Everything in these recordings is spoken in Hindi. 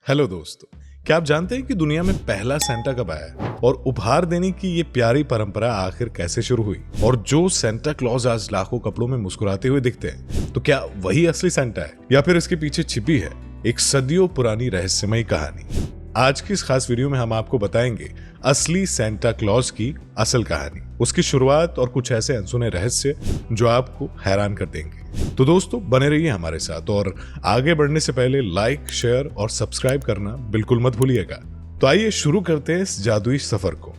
हेलो दोस्तों, क्या आप जानते हैं कि दुनिया में पहला सेंटा कब आया और उपहार देने की ये प्यारी परंपरा आखिर कैसे शुरू हुई? और जो सेंटा क्लॉज आज लाखों कपड़ों में मुस्कुराते हुए दिखते हैं, तो क्या वही असली सेंटा है या फिर इसके पीछे छिपी है एक सदियों पुरानी रहस्यमयी कहानी? आज की इस खास वीडियो में हम आपको बताएंगे असली सेंटा क्लॉज की असल कहानी, उसकी शुरुआत और कुछ ऐसे अनसुने रहस्य जो आपको हैरान कर देंगे। तो दोस्तों बने रहिए हमारे साथ और आगे बढ़ने से पहले लाइक, शेयर और सब्सक्राइब करना बिल्कुल मत भूलिएगा। तो आइए शुरू करते हैं इस जादुई सफर को।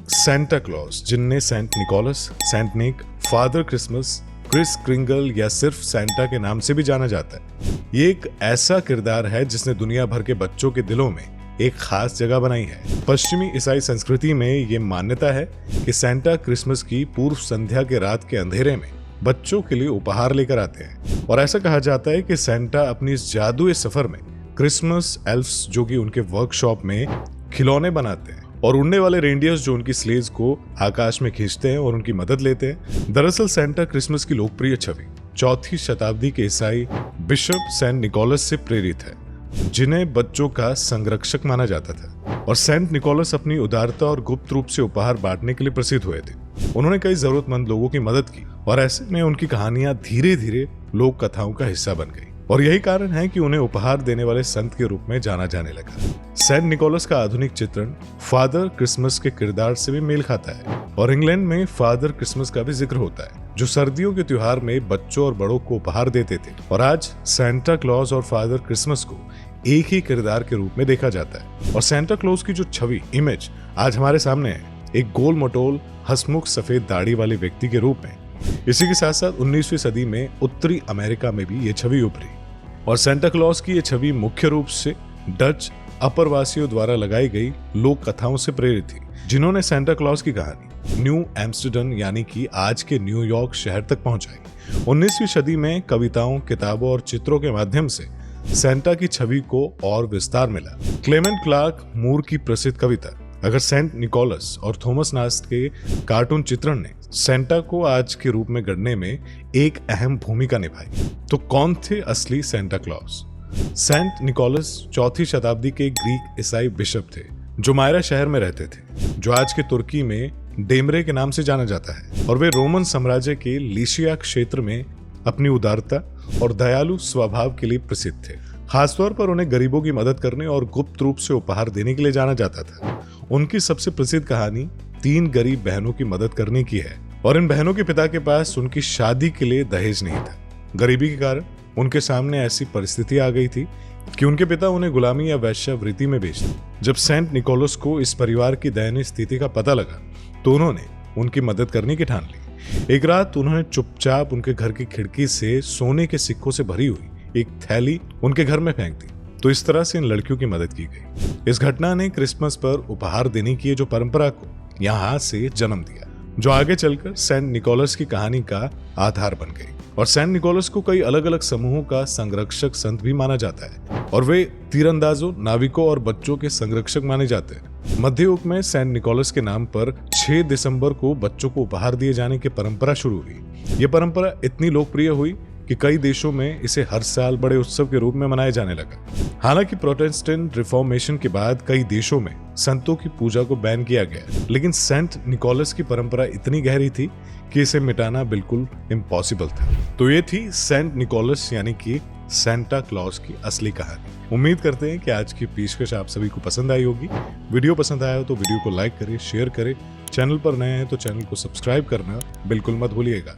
सेंटा क्लॉज, जिन्हें सेंट निकोलस, सेंट निक, फादर क्रिसमस, क्रिस क्रिंगल या सिर्फ सेंटा के नाम से भी जाना जाता है, ये एक ऐसा किरदार है जिसने दुनिया भर के बच्चों के दिलों में एक खास जगह बनाई है। पश्चिमी ईसाई संस्कृति में ये मान्यता है कि सेंटा क्रिसमस की पूर्व संध्या के रात के अंधेरे में बच्चों के लिए उपहार लेकर आते हैं और ऐसा कहा जाता है कि सेंटा अपनी इस जादुई सफर में क्रिसमस एल्फ्स जो कि उनके वर्कशॉप में खिलौने बनाते हैं और उड़ने वाले रेंडियर्स जो उनकी स्लेज को आकाश में खींचते हैं और उनकी मदद लेते हैं। दरअसल सेंटा क्रिसमस की लोकप्रिय छवि 4वीं शताब्दी के ईसाई बिशप सेंट निकोलस से प्रेरित है, जिन्हें बच्चों का संरक्षक माना जाता था। और सेंट निकोलस अपनी उदारता और गुप्त रूप से उपहार बांटने के लिए प्रसिद्ध हुए थे। उन्होंने कई जरूरतमंद लोगों की मदद की और ऐसे में उनकी कहानियां धीरे धीरे लोक कथाओं का हिस्सा बन गई और यही कारण है कि उन्हें उपहार देने वाले संत के रूप में जाना जाने लगा। सेंट निकोलस का आधुनिक चित्रण फादर क्रिसमस के किरदार से भी मेल खाता है और इंग्लैंड में फादर क्रिसमस का भी जिक्र होता है, जो सर्दियों के त्योहार में बच्चों और बड़ों को उपहार देते थे। और आज सेंटा क्लॉज और फादर क्रिसमस को एक ही किरदार के रूप में देखा जाता है। और सेंटा क्लॉज की जो छवि, इमेज आज हमारे सामने है, एक गोल मटोल हंसमुख सफेद दाढ़ी वाले व्यक्ति के रूप में। इसी के साथ साथ 19वीं सदी में उत्तरी अमेरिका में भी ये छवि उभरी और सेंटा क्लॉज की ये छवि मुख्य रूप से डच अपरवासियों द्वारा लगाई गई लोक कथाओं से प्रेरित थी, जिन्होंने सेंटा क्लॉज की कहानी न्यू एम्स्टर्डम यानी कि आज के न्यूयॉर्क शहर तक पहुंचाई। 19वीं सदी में कविताओं, किताबों और चित्रों के माध्यम से सेंटा की छवि को और विस्तार मिला। क्लेमेंट क्लार्क मूर की प्रसिद्ध कविता अगर सेंट निकोलस और थॉमस नास्ट के कार्टून चित्रण ने सेंटा को आज के रूप में गढ़ने में एक अहम भूमिका निभाई। तो कौन थे असली सेंटा क्लॉज? सेंट निकोलस 4वीं शताब्दी के ग्रीक ईसाई बिशप थे जो मायरा शहर में रहते थे, जो आज के तुर्की में डेमरे के नाम से जाना जाता है। और वे रोमन साम्राज्य के लीशिया क्षेत्र में अपनी उदारता और दयालु स्वभाव के लिए प्रसिद्ध थे। खासतौर पर उन्हें गरीबों की मदद करने और गुप्त रूप से उपहार देने के लिए जाना जाता था। उनकी सबसे प्रसिद्ध कहानी 3 गरीब बहनों की मदद करने की है और इन बहनों के पिता के पास उनकी शादी के लिए दहेज नहीं था। गरीबी के कारण उनके सामने ऐसी परिस्थिति आ गई थी कि उनके पिता उन्हें गुलामी या वेश्यावृत्ति में बेच दिए। जब सेंट निकोलस को इस परिवार की दयनीय स्थिति का पता लगा तो उन्होंने उनकी मदद करने की ठान ली। एक रात उन्होंने चुपचाप उनके घर की खिड़की से सोने के सिक्कों से भरी हुई एक थैली उनके घर में फेंक दी। तो इस तरह से इन लड़कियों की मदद की गई। इस घटना ने क्रिसमस पर उपहार देने की जो परंपरा को यहाँ से जन्म दिया, जो आगे चलकर सेंट निकोलस की कहानी का आधार बन गई। और सेंट निकोलस को कई अलग अलग समूहों का संरक्षक संत भी माना जाता है और वे तीरंदाजों, नाविकों और बच्चों के संरक्षक माने जाते हैं। मध्य युग में सेंट निकोलस के नाम पर 6 दिसंबर को बच्चों को उपहार दिए जाने की परंपरा शुरू हुई। ये परंपरा इतनी लोकप्रिय हुई कि कई देशों में इसे हर साल बड़े उत्सव के रूप में मनाया जाने लगा। हालांकि प्रोटेस्टेंट रिफॉर्मेशन के बाद कई देशों में संतों की पूजा को बैन किया गया, लेकिन सेंट निकोलस की परंपरा इतनी गहरी थी कि इसे मिटाना बिल्कुल इम्पॉसिबल था। तो ये थी सेंट निकोलस यानी कि सेंटा क्लॉज की असली कहानी। उम्मीद करते हैं कि आज की पेशकश आप सभी को पसंद आई होगी। वीडियो पसंद आया हो तो वीडियो को लाइक करें, शेयर करें। चैनल पर नए हैं तो चैनल को सब्सक्राइब करना बिल्कुल मत भूलिएगा।